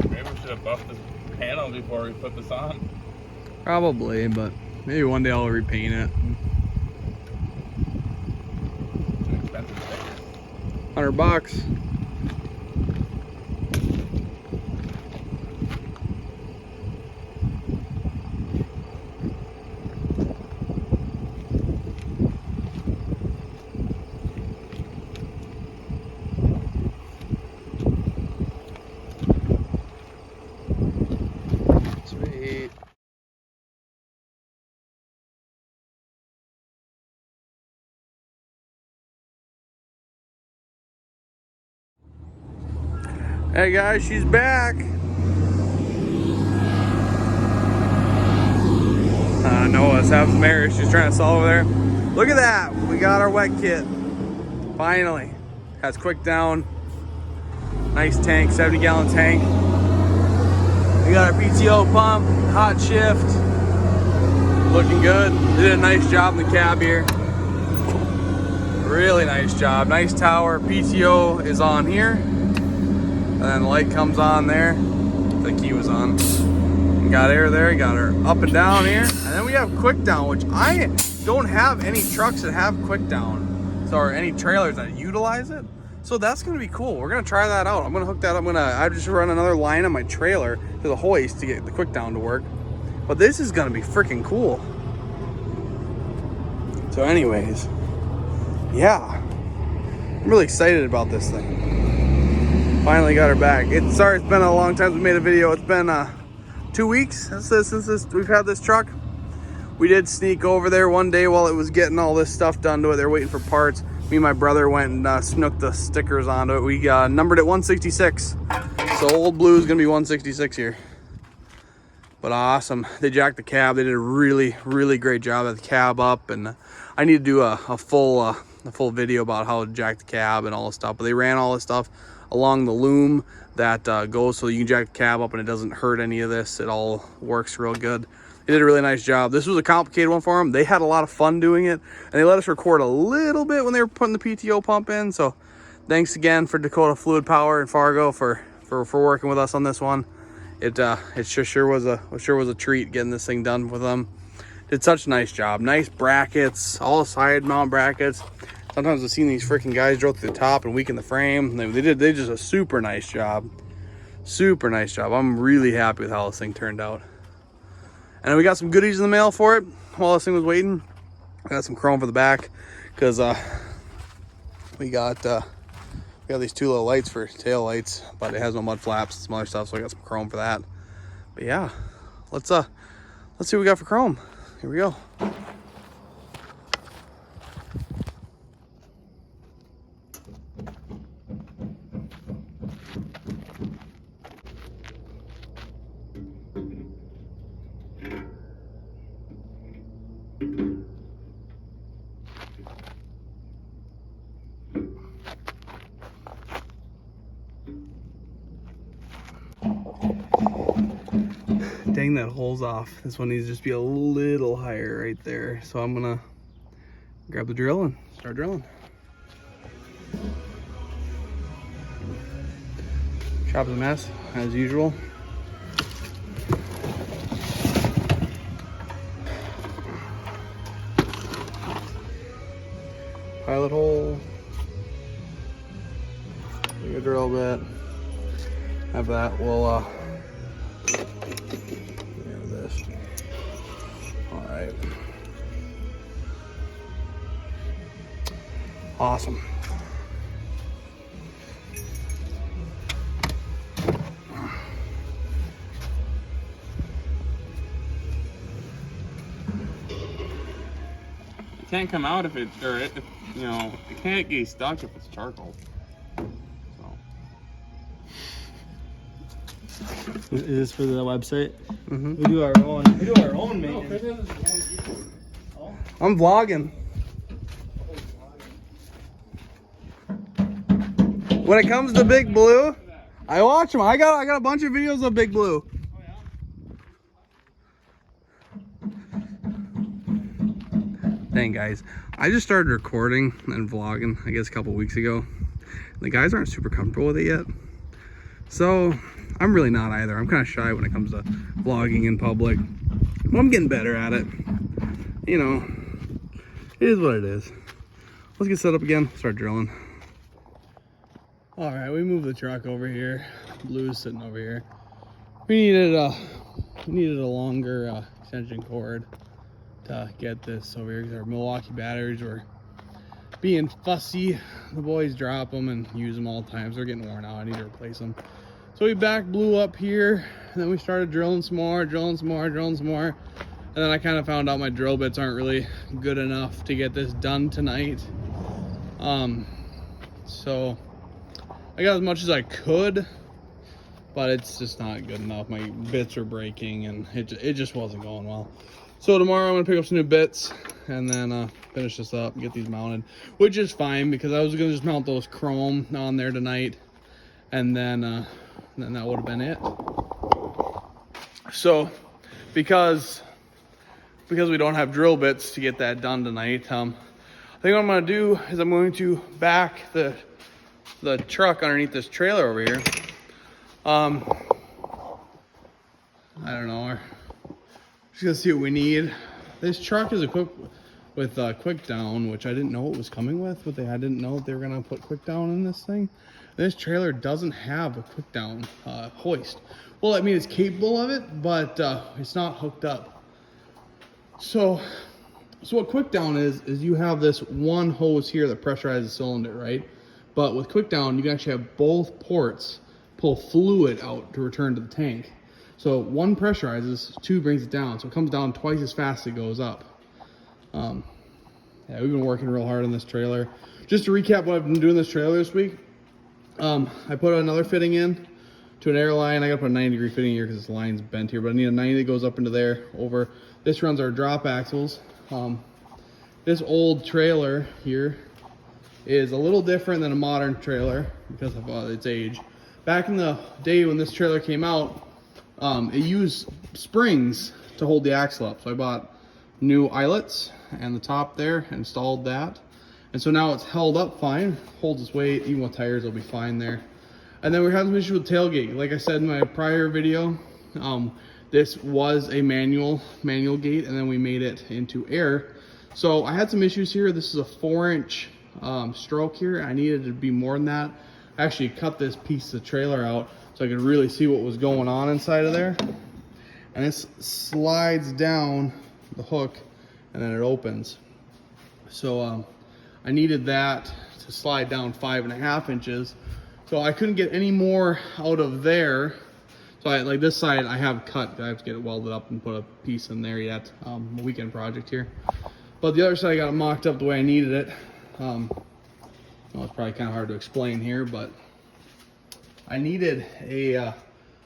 Maybe we should have buffed this panel before we put this on. Probably, but maybe one day I'll repaint it. It's an expensive sticker. $100. Sweet. Hey guys, she's back. Noah's having some errors she's trying to solve over there. Look at that, we got our wet kit. Finally. Has quick down. Nice tank, 70-gallon tank. We got our PTO pump, hot shift. Looking good. They did a nice job in the cab here. Really nice job. Nice tower. PTO is on here. And then the light comes on there. The key was on. Got air there. Got her up and down here. And then we have quick down, which I don't have any trucks that have quick down. So, or any trailers that utilize it. So that's gonna be cool. We're gonna try that out. I'm gonna hook that up. I just run another line on my trailer to the hoist to get the quick down to work. But this is gonna be freaking cool. So anyways, yeah. I'm really excited about this thing. Finally got her back. Sorry, it's been a long time since we made a video. It's been 2 weeks since we've had this truck. We did sneak over there one day while it was getting all this stuff done to it. They're waiting for parts. Me and my brother went and snooked the stickers onto it. We numbered it 166. So Old Blue is gonna be 166 here. But awesome. They jacked the cab. They did a really, really great job at the cab up. And I need to do a full video about how to jack the cab and all this stuff. But they ran all this stuff along the loom that goes so you can jack the cab up and it doesn't hurt any of this. It all works real good. They did a really nice job. This was a complicated one for them. They had a lot of fun doing it, and they let us record a little bit when they were putting the PTO pump in. So thanks again for Dakota Fluid Power and Fargo for working with us on this one. It sure was a treat getting this thing done with them. Did such a nice job. Nice brackets, all side mount brackets. Sometimes I've seen these freaking guys drill through the top and weaken the frame. They did just a super nice job. Super nice job. I'm really happy with how this thing turned out. And we got some goodies in the mail for it while this thing was waiting. I got some chrome for the back because we got these two little lights for tail lights, but it has no mud flaps and some other stuff, so I got some chrome for that. But yeah, let's see what we got for chrome. Here we go. Dang, that hole's off. This one needs to just be a little higher right there. So I'm gonna grab the drill and start drilling. Shop's a mess, as usual. Pilot hole. Take a drill bit. Have that. We'll this. All right. Awesome. It can't come out if it can't get stuck if it's charcoal. Is this for the website? Mm-hmm. We do our own maintenance. I'm vlogging. When it comes to Big Blue, I watch them. I got a bunch of videos of Big Blue. Dang guys, I just started recording and vlogging, I guess a couple weeks ago. The guys aren't super comfortable with it yet. So I'm really not either. I'm kind of shy when it comes to vlogging in public. But I'm getting better at it. You know, it is what it is. Let's get set up again, start drilling. All right, we moved the truck over here. Blue's sitting over here. We needed a longer extension cord to get this over here because our Milwaukee batteries were being fussy. The boys drop them and use them all the time, so they're getting worn out. I need to replace them. So we back Blue up here, and then we started drilling some more, and then I kind of found out my drill bits aren't really good enough to get this done tonight. So I got as much as I could, but it's just not good enough. My bits are breaking, and it just wasn't going well. So tomorrow I'm gonna pick up some new bits and then finish this up and get these mounted, which is fine because I was gonna just mount those chrome on there tonight, and then that would have been it. So because we don't have drill bits to get that done tonight, I think what I'm gonna do is I'm going to back the truck underneath this trailer over here. I don't know. We're just gonna see what we need. This truck is equipped with quick down, which I didn't know it was coming with, but I didn't know that they were gonna put quick down in this thing. This trailer doesn't have a quick down hoist. Well, I mean, it's capable of it, but it's not hooked up. So what quick down is you have this one hose here that pressurizes the cylinder, right? But with quick down, you can actually have both ports pull fluid out to return to the tank. So one pressurizes, two brings it down. So it comes down twice as fast as it goes up. Yeah, we've been working real hard on this trailer. Just to recap what I've been doing this trailer this week. I put another fitting in to an airline. I gotta put a 90-degree fitting here because this line's bent here, but I need a 90 that goes up into there over. This runs our drop axles. This old trailer here is a little different than a modern trailer because of its age. Back in the day when this trailer came out, it used springs to hold the axle up. So I bought new eyelets and the top there, installed that. And so now it's held up fine, holds its weight, even with tires it'll be fine there. And then we're having some issue with tailgate. Like I said in my prior video, this was a manual gate, and then we made it into air. So I had some issues here. This is a 4-inch stroke here. I needed it to be more than that. I actually cut this piece of the trailer out so I could really see what was going on inside of there. And this slides down the hook and then it opens. So I needed that to slide down 5.5 inches. So I couldn't get any more out of there. So like this side I have cut. I have to get it welded up and put a piece in there yet. A weekend project here. But the other side I got it mocked up the way I needed it. Well, it's probably kind of hard to explain here, but I needed a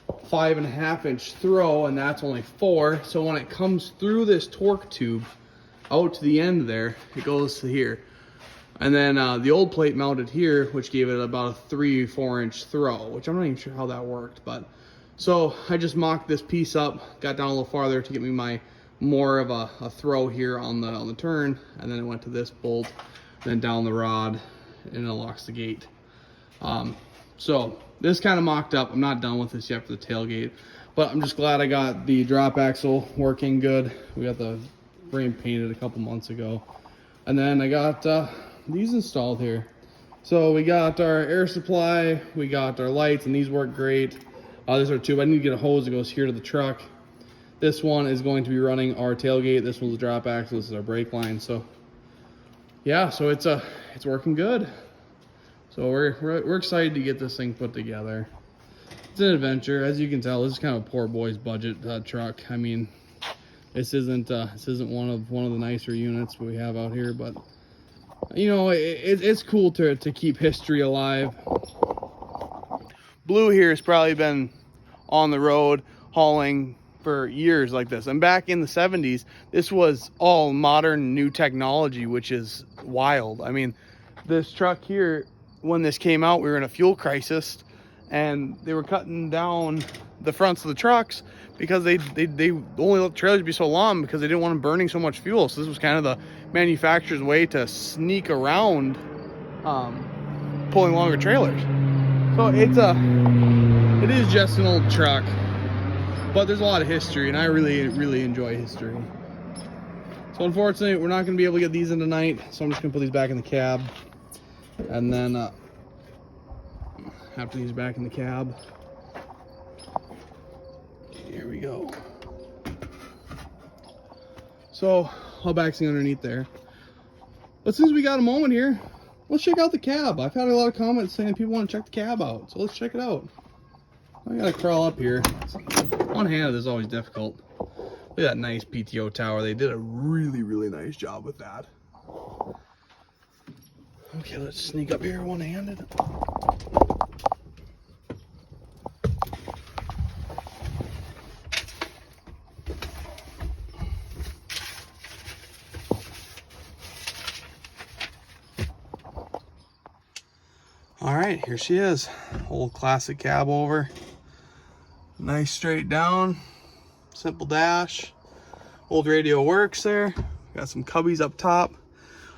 5.5-inch throw, and that's only 4. So when it comes through this torque tube out to the end there, it goes to here. And then the old plate mounted here, which gave it about a 3-4-inch throw, which I'm not even sure how that worked. But so I just mocked this piece up, got down a little farther to get me my more of a throw here on the turn, and then it went to this bolt, then down the rod, and it locks the gate. So this kind of mocked up. I'm not done with this yet for the tailgate, but I'm just glad I got the drop axle working good. We got the frame painted a couple months ago, and then I got these installed here. So we got our air supply, we got our lights, and these work great. These are tube. I need to get a hose that goes here to the truck. This one is going to be running our tailgate. This one's the drop axle. This is our brake line. So yeah, so it's working good. So we're excited to get this thing put together. It's an adventure, as you can tell. This is kind of a poor boy's budget truck. I mean, this isn't one of the nicer units we have out here, but you know, it's cool to keep history alive. Blue here has probably been on the road hauling for years like this, and back in the 70s this was all modern new technology, which is wild. I mean, this truck here, when this came out, we were in a fuel crisis, and they were cutting down the fronts of the trucks because they only let the trailers be so long because they didn't want them burning so much fuel. So this was kind of the manufacturer's way to sneak around pulling longer trailers. So it is just an old truck, but there's a lot of history, and I really enjoy history. So unfortunately, we're not going to be able to get these in tonight, so I'm just going to put these back in the cab, and then after these back in the cab, here we go. So I'll back thing underneath there. But since we got a moment here, let's check out the cab. I've had a lot of comments saying people want to check the cab out, so let's check it out. I gotta crawl up here. One-handed is always difficult. Look at that nice PTO tower. They did a really nice job with that. Okay, let's sneak up here one-handed. All right, here she is. Old classic cab over. Nice straight down, simple dash. Old radio works there. Got some cubbies up top.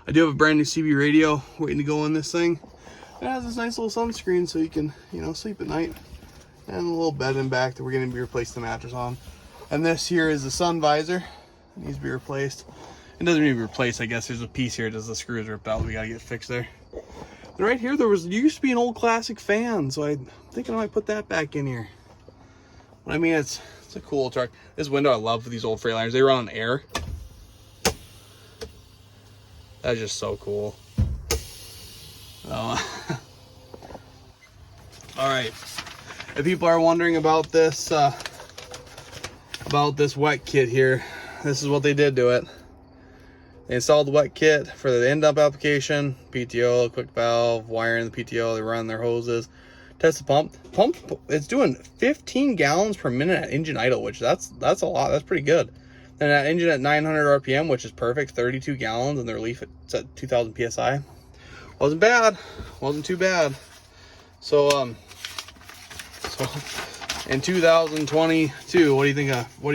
I do have a brand new CB radio waiting to go in this thing. It has this nice little sunscreen so you can, you know, sleep at night. And a little bed in back that we're gonna be replacing the mattress on. And this here is the sun visor. It needs to be replaced. It doesn't need to be replaced, I guess. There's a piece here, just the screws ripped out. We gotta get fixed there. But right here, there used to be an old classic fan, so I'm thinking I might put that back in here. But I mean, it's a cool truck. This window I love for these old Freightliners. They run on air. That's just so cool. Oh. All right. If people are wondering about this wet kit here, this is what they did to it. They installed the wet kit for the end-up application, PTO, quick valve, wiring the PTO, they run their hoses. Test the pump. It's doing 15 gallons per minute at engine idle, which that's a lot. That's pretty good. And that engine at 900 RPM, which is perfect, 32 gallons, and the relief it's at 2,000 PSI. Wasn't bad. Wasn't too bad. So in 2022, what do you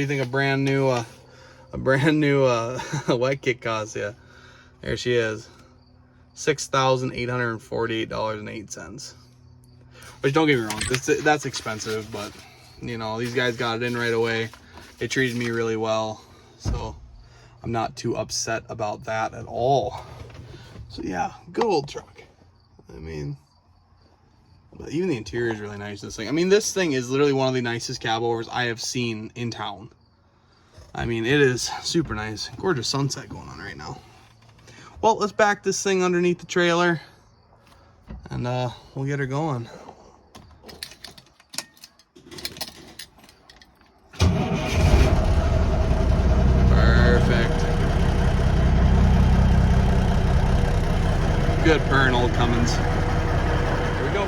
think a brand new wet kit costs you? There she is, $6,848.08. Which, don't get me wrong, that's expensive, but you know, these guys got it in right away. They treated me really well, so I'm not too upset about that at all. So yeah, good old truck. I mean, but even the interior is really nice. This thing, I mean, this thing is literally one of the nicest cab overs I have seen in town. I mean, it is super nice. Gorgeous sunset going on right now. Well, let's back this thing underneath the trailer, and we'll get her going. Perfect. Good burn, old Cummins. Here we go.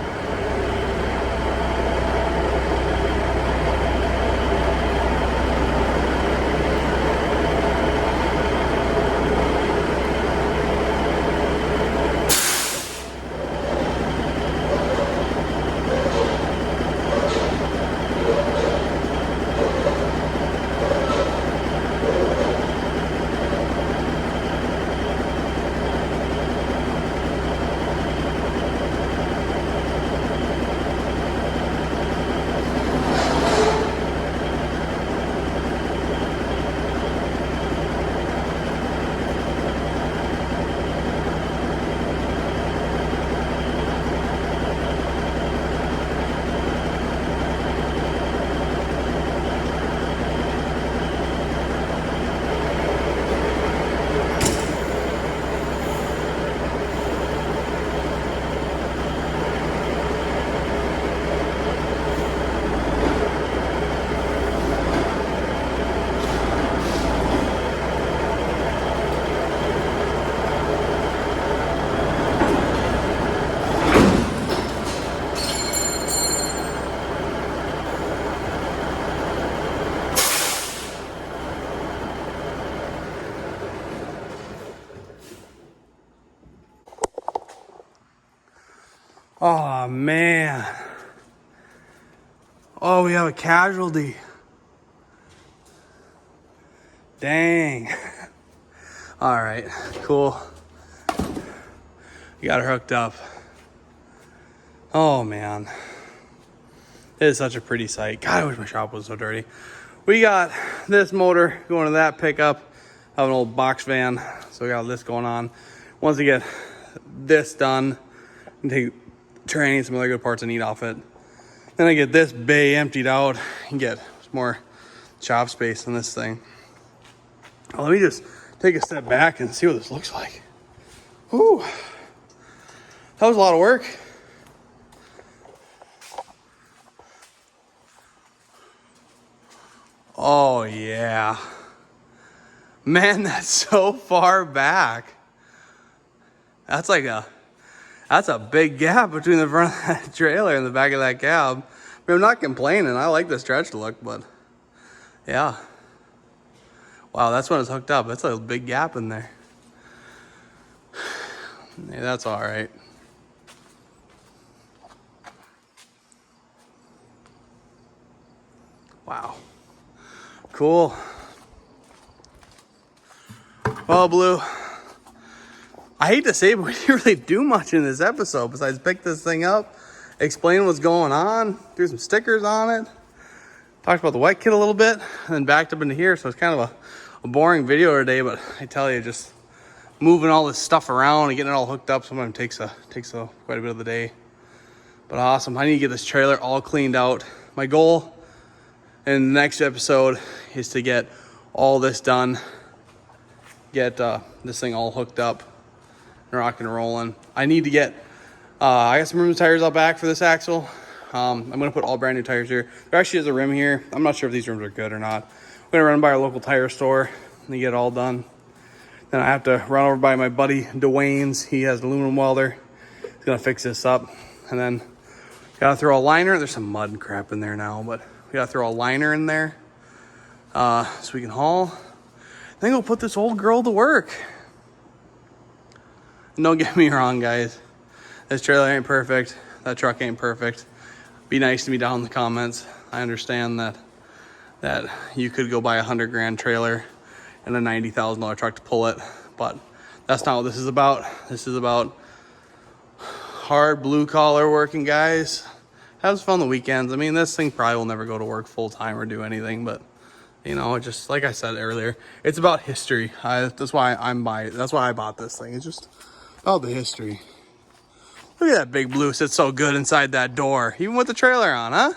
Oh man. Oh, we have a casualty. Dang. All right, cool. We got her hooked up. Oh man, it is such a pretty sight. God, I wish my shop was so dirty. We got this motor going to that pickup. I have an old box van, so we got this going on. Once we get this done, and take train, some other good parts I need off it. Then I get this bay emptied out and get some more shop space in this thing. Well, let me just take a step back and see what this looks like. Whew. That was a lot of work. Oh yeah. Man, that's so far back. That's a big gap between the front of that trailer and the back of that cab. I mean, I'm not complaining. I like the stretch look, but yeah. Wow, that's when it's hooked up. That's a big gap in there. Yeah, that's all right. Wow. Cool. Well, Blue, I hate to say it, but we didn't really do much in this episode besides pick this thing up, explain what's going on, threw some stickers on it, talked about the wet kit a little bit, and then backed up into here. So it's kind of a boring video today, but I tell you, just moving all this stuff around and getting it all hooked up sometimes takes quite a bit of the day. But awesome. I need to get this trailer all cleaned out. My goal in the next episode is to get all this done, get this thing all hooked up and rock and rolling. I need to get I got some rim tires out back for this axle. I'm gonna put all brand new tires here. There actually is a rim here. I'm not sure if these rims are good or not. I'm gonna run by our local tire store and get it all done. Then I have to run over by my buddy Dwayne's. He has an aluminum welder. He's gonna fix this up. And then gotta throw a liner. There's some mud and crap in there now, but we gotta throw a liner in there so we can haul. Then we'll put this old girl to work. And don't get me wrong, guys. This trailer ain't perfect. That truck ain't perfect. Be nice to me down in the comments. I understand that you could go buy a $100,000 trailer and a $90,000 truck to pull it, but that's not what this is about. This is about hard blue collar working guys. Have fun on the weekends. I mean, this thing probably will never go to work full time or do anything, but you know, just like I said earlier, it's about history. That's why I bought this thing. It's just about the history. Look at that big Blue sits so good inside that door, even with the trailer on, huh?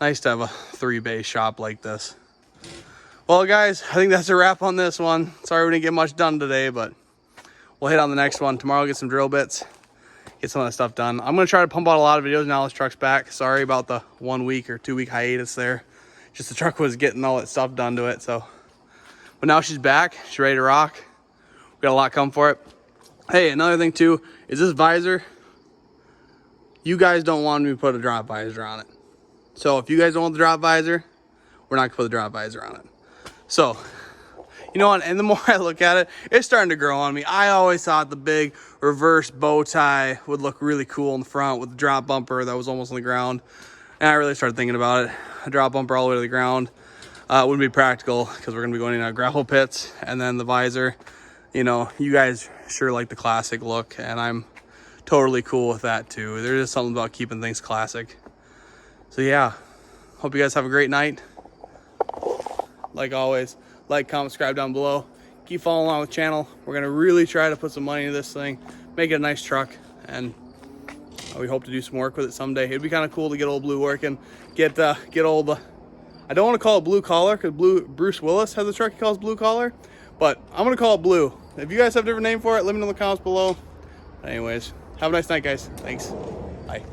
Nice to have a 3-bay shop like this. Well, guys, I think that's a wrap on this one. Sorry we didn't get much done today, but we'll hit on the next one. Tomorrow, get some drill bits, get some of that stuff done. I'm going to try to pump out a lot of videos now this truck's back. Sorry about the 1 week or 2 week hiatus there. Just the truck was getting all that stuff done to it, so. But now she's back. She's ready to rock. We got a lot coming for it. Hey, another thing too, is this visor, you guys don't want me to put a drop visor on it. So if you guys don't want the drop visor, we're not going to put the drop visor on it. So, you know what, and the more I look at it, it's starting to grow on me. I always thought the big reverse bow tie would look really cool in the front with the drop bumper that was almost on the ground. And I really started thinking about it. A drop bumper all the way to the ground wouldn't be practical because we're going to be going in gravel pits. And then the visor, you know, you guys sure like the classic look, and I'm totally cool with that too. There's just something about keeping things classic. So yeah, hope you guys have a great night. Like always, like, comment, subscribe down below. Keep following along with the channel. We're gonna really try to put some money into this thing, make it a nice truck, and we hope to do some work with it someday. It'd be kind of cool to get old Blue working, get old. I don't want to call it blue collar because Bruce Willis has a truck he calls blue collar, but I'm gonna call it blue. If you guys have a different name for it, let me know in the comments below. Anyways, have a nice night, guys. Thanks. Bye.